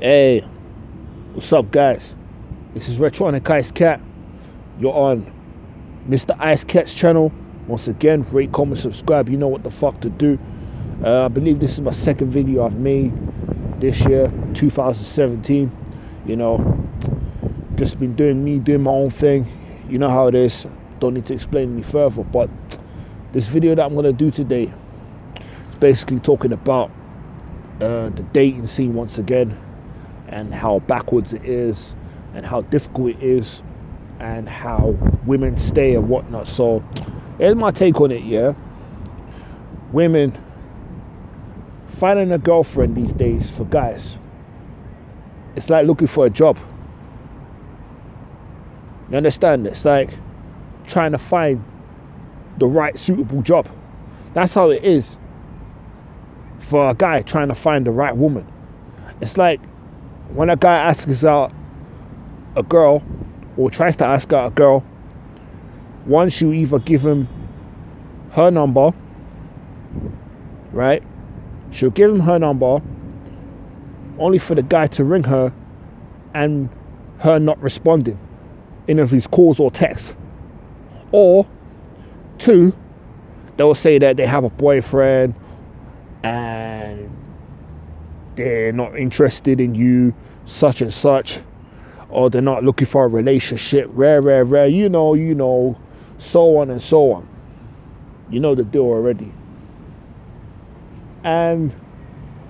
Hey, what's up, guys? This is Retronic Ice Cat. You're on Mr. Ice Cat's channel. Once again, rate, comment, subscribe. You know what the fuck to do. I believe this is my second video I've made this year, 2017. You know, just been doing my own thing. You know how it is. Don't need to explain any further. But this video that I'm gonna do today is basically talking about the dating scene once again, and how backwards it is, and how difficult it is, and how women stay and whatnot. So here's my take on it. Yeah, women finding a girlfriend these days for guys, it's like looking for a job. You understand? It's like trying to find the right suitable job. That's how it is for a guy trying to find the right woman. It's like when a guy asks out a girl, or tries to ask out a girl, one, she'll either give him her number, right? She'll give him her number only for the guy to ring her and her not responding in of his calls or texts. Or two, they'll say that they have a boyfriend and they're not interested in you, such and such, or they're not looking for a relationship, rare, you know, so on and so on. You know the deal already. And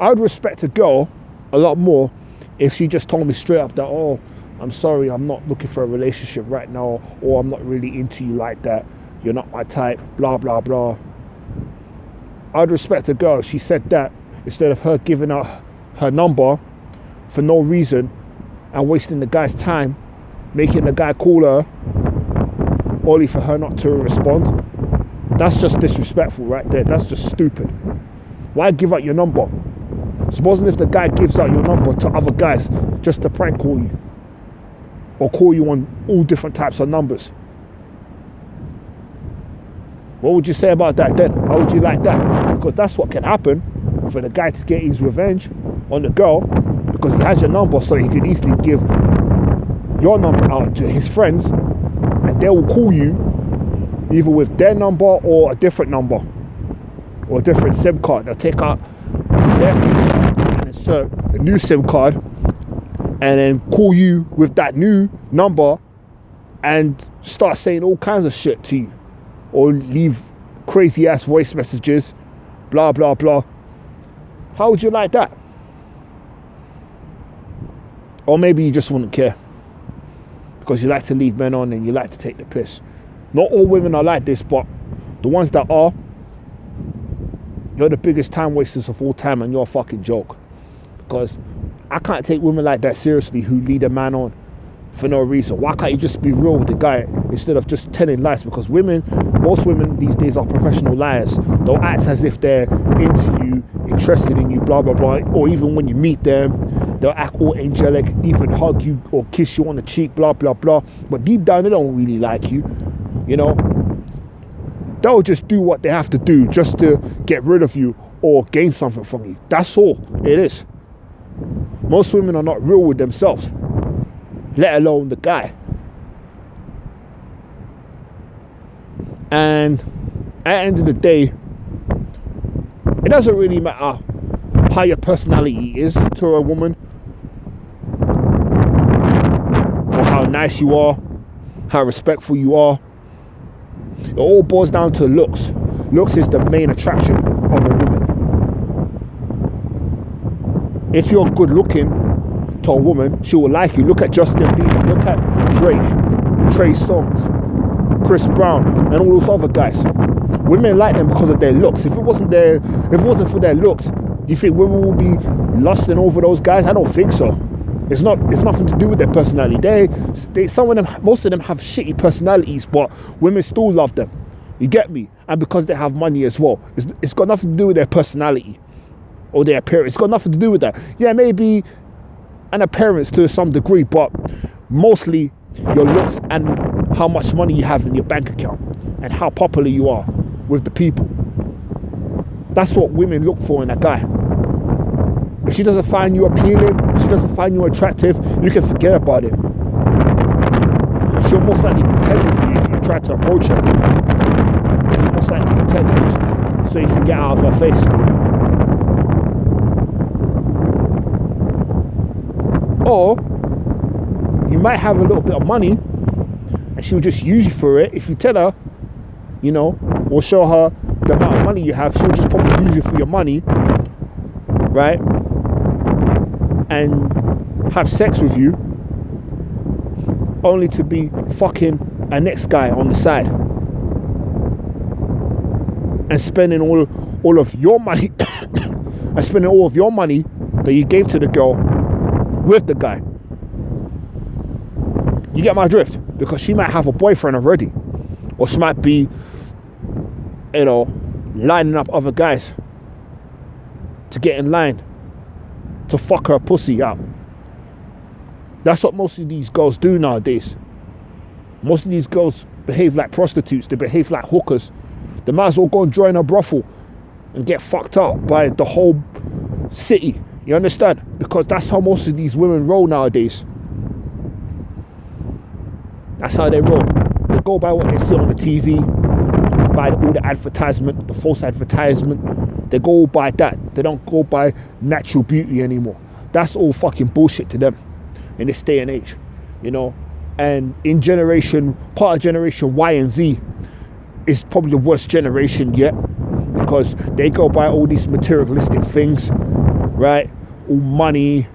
I would respect a girl a lot more if she just told me straight up that, oh, I'm sorry, I'm not looking for a relationship right now, or I'm not really into you like that, you're not my type, blah, blah, blah. I'd respect a girl if she said that, instead of her giving out her number for no reason and wasting the guy's time, making the guy call her only for her not to respond. That's just disrespectful right there. That's just stupid. Why give out your number? Supposing if the guy gives out your number to other guys just to prank call you, or call you on all different types of numbers, what would you say about that then? How would you like that? Because that's what can happen for the guy to get his revenge on the girl, because he has your number, so he can easily give your number out to his friends, and they will call you either with their number or a different number, or a different SIM card. They'll take out their SIM card and insert a new SIM card, and then call you with that new number and start saying all kinds of shit to you, or leave crazy ass voice messages, blah, blah, blah. How would you like that? Or maybe you just wouldn't care because you like to lead men on and you like to take the piss. Not all women are like this, but the ones that are, you're the biggest time wasters of all time, and you're a fucking joke. Because I can't take women like that seriously who lead a man on for no reason. Why can't you just be real with the guy instead of just telling lies? Because most women these days are professional liars. They'll act as if they're into you, interested in you, blah, blah, blah. Or even when you meet them, they'll act all angelic, even hug you or kiss you on the cheek, blah, blah, blah. But deep down, they don't really like you, you know. They'll just do what they have to do just to get rid of you or gain something from you. That's all it is. Most women are not real with themselves, let alone the guy. And at the end of the day, it doesn't really matter how your personality is to a woman, or how nice you are, how respectful you are. It all boils down to looks. Looks is the main attraction of a woman. If you're good looking to a woman, she will like you. Look at Justin Bieber, look at Drake, Trey Songz, Chris Brown, and all those other guys. Women like them because of their looks. If it wasn't for their looks, do you think women will be lusting over those guys? I don't think so. It's nothing to do with their personality. Most of them have shitty personalities, but women still love them. You get me? And because they have money as well. It's got nothing to do with their personality or their appearance. It's got nothing to do with that. Yeah, maybe an appearance to some degree, but mostly your looks and how much money you have in your bank account and how popular you are with the people. That's what women look for in a guy. If she doesn't find you appealing, if she doesn't find you attractive, you can forget about it. She'll most likely pretend with you if you try to approach her. She'll most likely pretend so you can get out of her face. Or you might have a little bit of money and she'll just use you for it. If you tell her, you know, or show her the amount of money you have, she'll just probably use you for your money, right? And have sex with you, only to be fucking a next guy on the side and spending all of your money and spending all of your money that you gave to the girl with the guy. You get my drift? Because she might have a boyfriend already, or she might be, you know, lining up other guys to get in line to fuck her pussy out. That's what most of these girls do nowadays. Most of these girls behave like prostitutes. They behave like hookers. They might as well go and join a brothel and get fucked up by the whole city. You understand? Because that's how most of these women roll nowadays. That's how they roll. They go by what they see on the TV, by all the advertisement, the false advertisement. They go by that. They don't go by natural beauty anymore. That's all fucking bullshit to them in this day and age, you know. And in part of generation Y and Z is probably the worst generation yet, because they go by all these materialistic things, right? All money,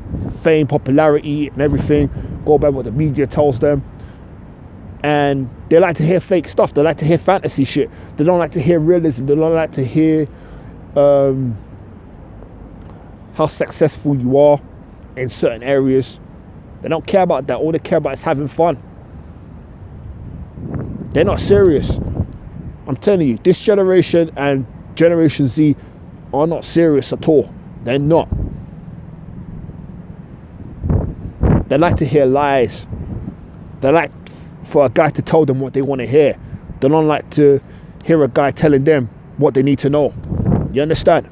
fame, popularity and everything, go by what the media tells them. And they like to hear fake stuff. They like to hear fantasy shit. They don't like to hear realism. They don't like to hear how successful you are in certain areas. They don't care about that. All they care about is having fun. They're not serious. I'm telling you, this generation and Generation Z are not serious at all. They're not. They like to hear lies. They like for a guy to tell them what they want to hear. They don't like to hear a guy telling them what they need to know. You understand?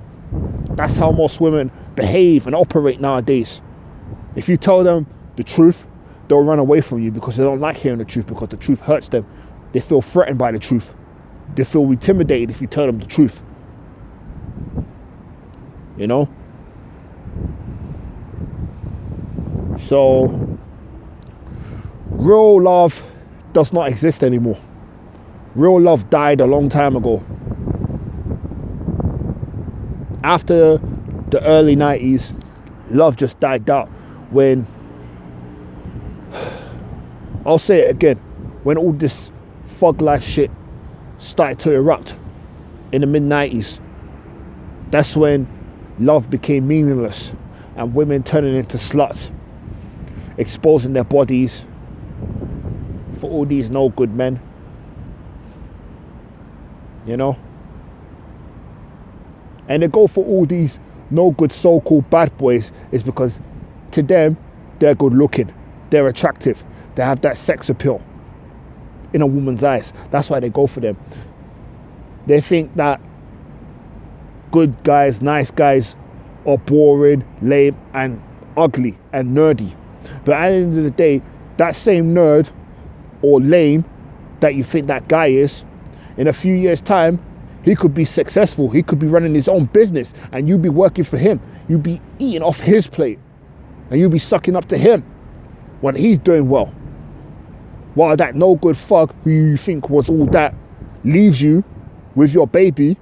That's how most women behave and operate nowadays. If you tell them the truth, they'll run away from you because they don't like hearing the truth, because the truth hurts them. They feel threatened by the truth. They feel intimidated if you tell them the truth. You know? So, real love does not exist anymore. Real love died a long time ago. After the early 90s, love just died out when, I'll say it again, when all this thug life shit started to erupt in the mid-90s. That's when love became meaningless and women turning into sluts, exposing their bodies for all these no good men, you know. And they go for all these no good so-called bad boys is because to them they're good looking, they're attractive, they have that sex appeal in a woman's eyes. That's why they go for them. They think that good guys, nice guys are boring, lame and ugly and nerdy. But at the end of the day, that same nerd or lame that you think that guy is, in a few years' time, he could be successful. He could be running his own business and you'll be working for him. You'll be eating off his plate and you'll be sucking up to him when he's doing well. While that no good fuck who you think was all that leaves you with your baby,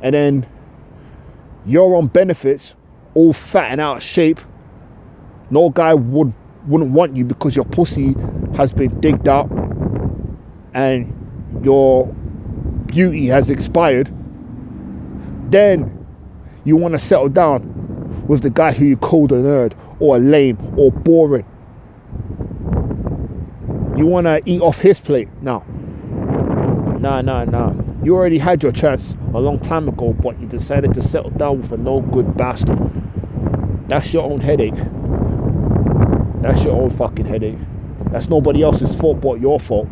and then you're on benefits, all fat and out of shape. No guy wouldn't want you because your pussy has been digged out and your beauty has expired. Then you want to settle down with the guy who you called a nerd or a lame or boring. You want to eat off his plate now. Nah. You already had your chance a long time ago, but you decided to settle down with a no good bastard. That's your own headache. That's your own fucking headache. That's nobody else's fault but your fault.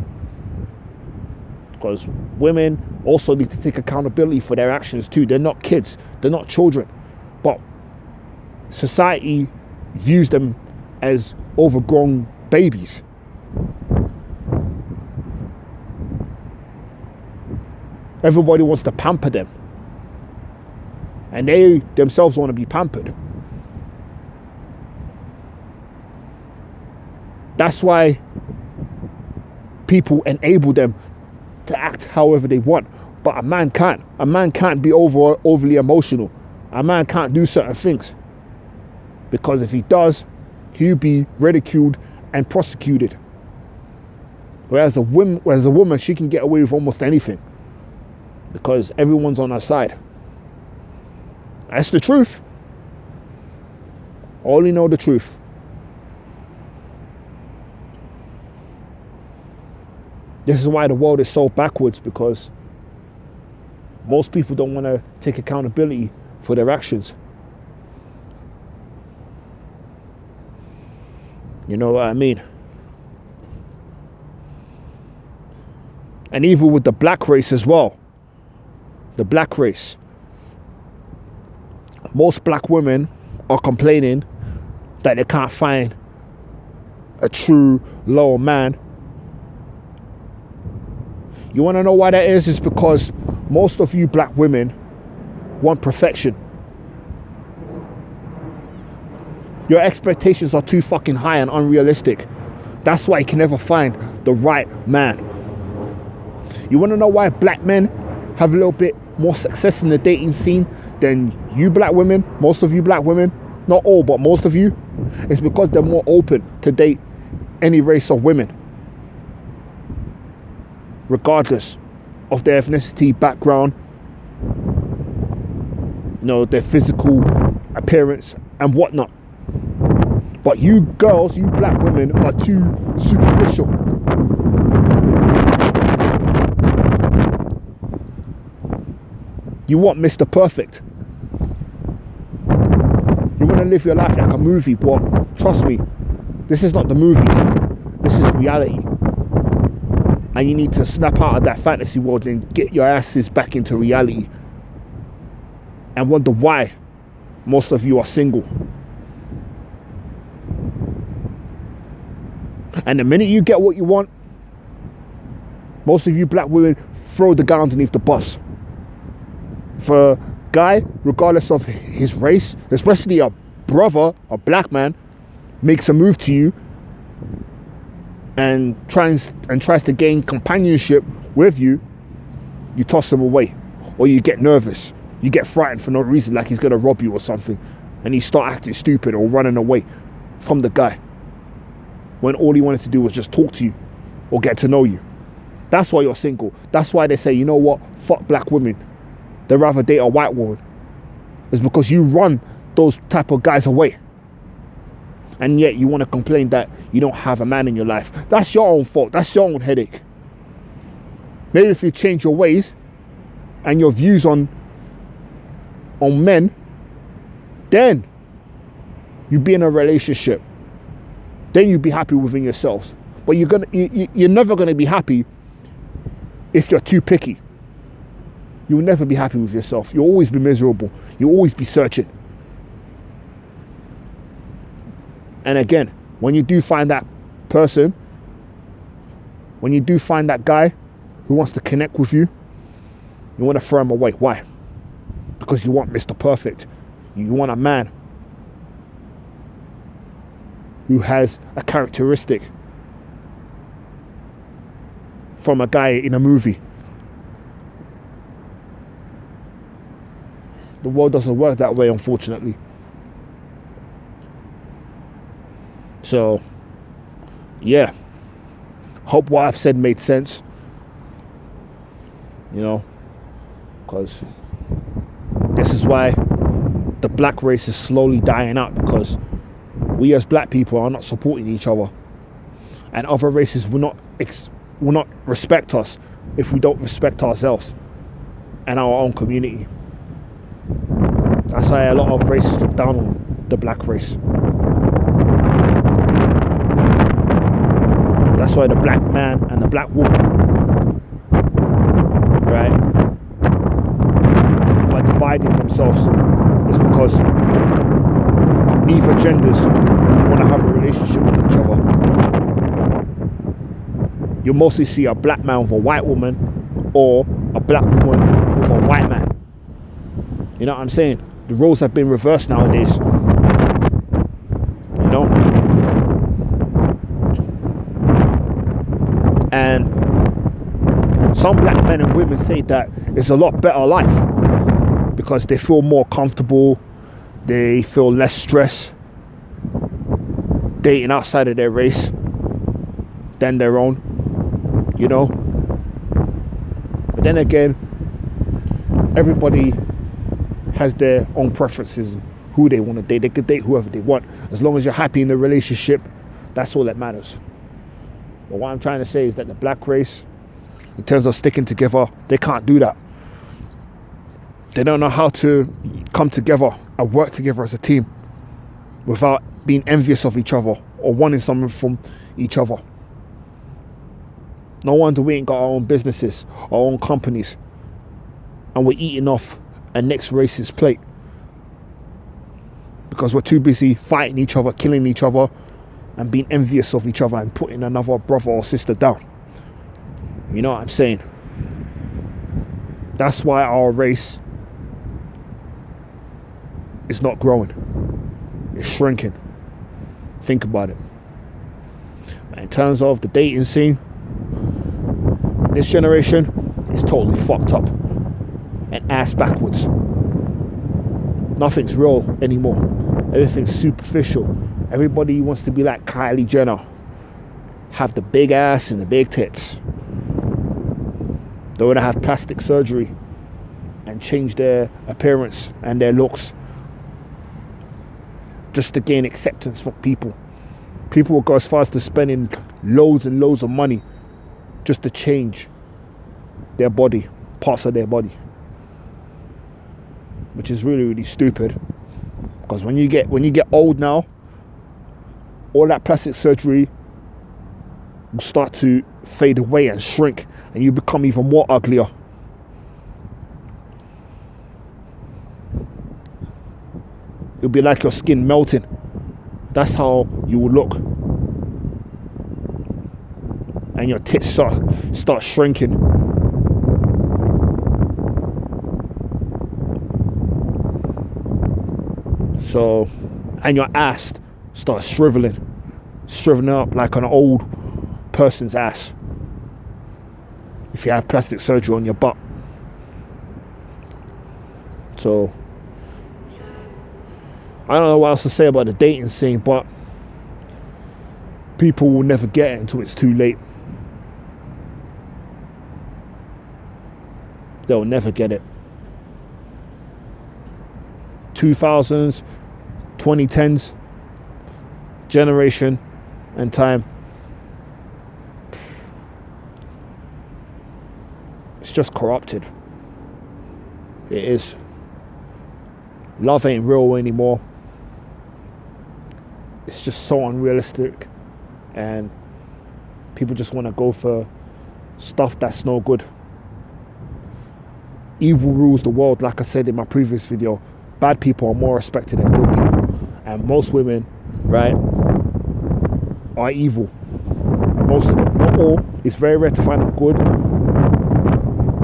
Because women also need to take accountability for their actions too. They're not kids. They're not children. But society views them as overgrown babies. Everybody wants to pamper them, and they themselves want to be pampered. That's why people enable them to act however they want. But a man can't. A man can't be overly emotional. A man can't do certain things, because if he does, he'll be ridiculed and prosecuted. Whereas a woman, she can get away with almost anything, because everyone's on her side. That's the truth. Only know the truth. This is why the world is so backwards, because most people don't want to take accountability for their actions. You know what I mean? And even with the black race as well. The black race. Most black women are complaining that they can't find a true loyal man. You want to know why that is? It's because most of you black women want perfection. Your expectations are too fucking high and unrealistic. That's why you can never find the right man. You want to know why black men have a little bit more success in the dating scene than you black women? Most of you black women, not all, but most of you. It's because they're more open to date any race of women, regardless of their ethnicity, background, you know, their physical appearance and whatnot. But you girls, you black women, are too superficial. You want Mr. Perfect. You want to live your life like a movie, but trust me, this is not the movies. This is reality. And you need to snap out of that fantasy world and get your asses back into reality. And wonder why most of you are single. And the minute you get what you want, most of you black women throw the guy underneath the bus. For a guy, regardless of his race, especially a brother, a black man, makes a move to you and tries to gain companionship with you, you toss him away. Or you get nervous. You get frightened for no reason, like he's going to rob you or something. And you start acting stupid or running away from the guy, when all he wanted to do was just talk to you or get to know you. That's why you're single. That's why they say, you know what, fuck black women. They'd rather date a white woman. It's because you run those type of guys away. And yet you want to complain that you don't have a man in your life. That's your own fault. That's your own headache. Maybe if you change your ways and your views on men, then you'd be in a relationship. Then you'd be happy within yourselves. But you're never going to be happy if you're too picky. You'll never be happy with yourself. You'll always be miserable. You'll always be searching. And again, when you do find that person, when you do find that guy who wants to connect with you, you want to throw him away. Why? Because you want Mr. Perfect. You want a man who has a characteristic from a guy in a movie. The world doesn't work that way, unfortunately. So, yeah. Hope what I've said made sense. You know, because this is why the black race is slowly dying out, because we as black people are not supporting each other, and other races will not respect us if we don't respect ourselves and our own community. That's why a lot of races look down on the black race. That's why the black man and the black woman, right, are dividing themselves. It's because neither genders want to have a relationship with each other. You'll mostly see a black man with a white woman, or a black woman with a white man. You know what I'm saying? The roles have been reversed nowadays. You know? And some black men and women say that it's a lot better life because they feel more comfortable, they feel less stress dating outside of their race than their own, you know. But then again, everybody has their own preferences, who they want to date. They could date whoever they want. As long as you're happy in the relationship, that's all that matters. But what I'm trying to say is that the black race, in terms of sticking together, they can't do that. They don't know how to come together and work together as a team without being envious of each other or wanting something from each other. No wonder we ain't got our own businesses, our own companies, and we're eating off a next race's plate because we're too busy fighting each other, killing each other, and being envious of each other and putting another brother or sister down. You know what I'm saying? That's why our race is not growing. It's shrinking. Think about it. In terms of the dating scene, this generation is totally fucked up and ass backwards. Nothing's real anymore. Everything's superficial. Everybody wants to be like Kylie Jenner, have the big ass and the big tits. They want to have plastic surgery and change their appearance and their looks just to gain acceptance from people. People will go as far as to spending loads and loads of money just to change their body, parts of their body, which is really, really stupid. Because when you get old now, all that plastic surgery will start to fade away and shrink, and you become even more uglier. It'll be like your skin melting. That's how you will look. And your tits start shrinking. So, and your ass starts shriveling up like an old person's ass if you have plastic surgery on your butt. So I don't know what else to say about the dating scene, but people will never get it until it's too late. They'll never get it. 2000s, 2010s, generation and time. It's just corrupted. It is. Love ain't real anymore. It's just so unrealistic, and people just want to go for stuff that's no good. Evil rules the world, like I said in my previous video. Bad people are more respected than good people, and most women, right, are evil. Most of them, not all. It's very rare to find a good,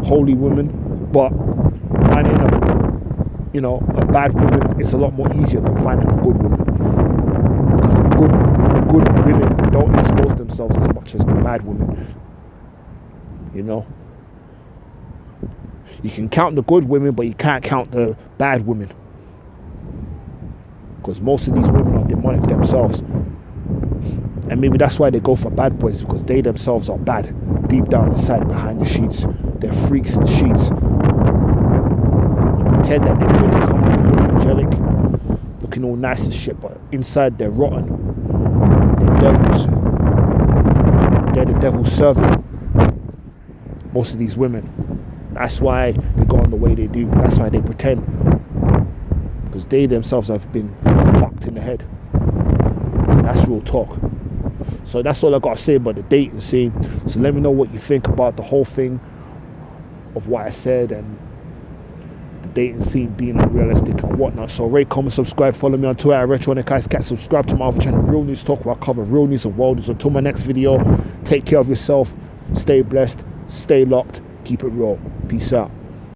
holy woman, but finding a bad woman is a lot more easier than finding a good woman. Good women don't expose themselves as much as the bad women. You know, you can count the good women, but you can't count the bad women, because most of these women are demonic themselves, and maybe that's why they go for bad boys, because they themselves are bad deep down inside, behind the sheets. They're freaks in the sheets. They pretend that they're really calm, angelic, looking all nice and shit, but inside they're rotten. They're devils. They're the devil's servant. Most of these women. That's why they go on the way they do. That's why they pretend. Because they themselves have been fucked in the head. That's real talk. So that's all I got to say about the dating scene. So let me know what you think about the whole thing of what I said and the dating scene being unrealistic and whatnot. So rate, comment, subscribe, follow me on Twitter at RetroNickIceCat. Subscribe to my other channel, Real News Talk, where I cover real news and world news. Until my next video, take care of yourself, stay blessed, stay locked, keep it real. Peace out.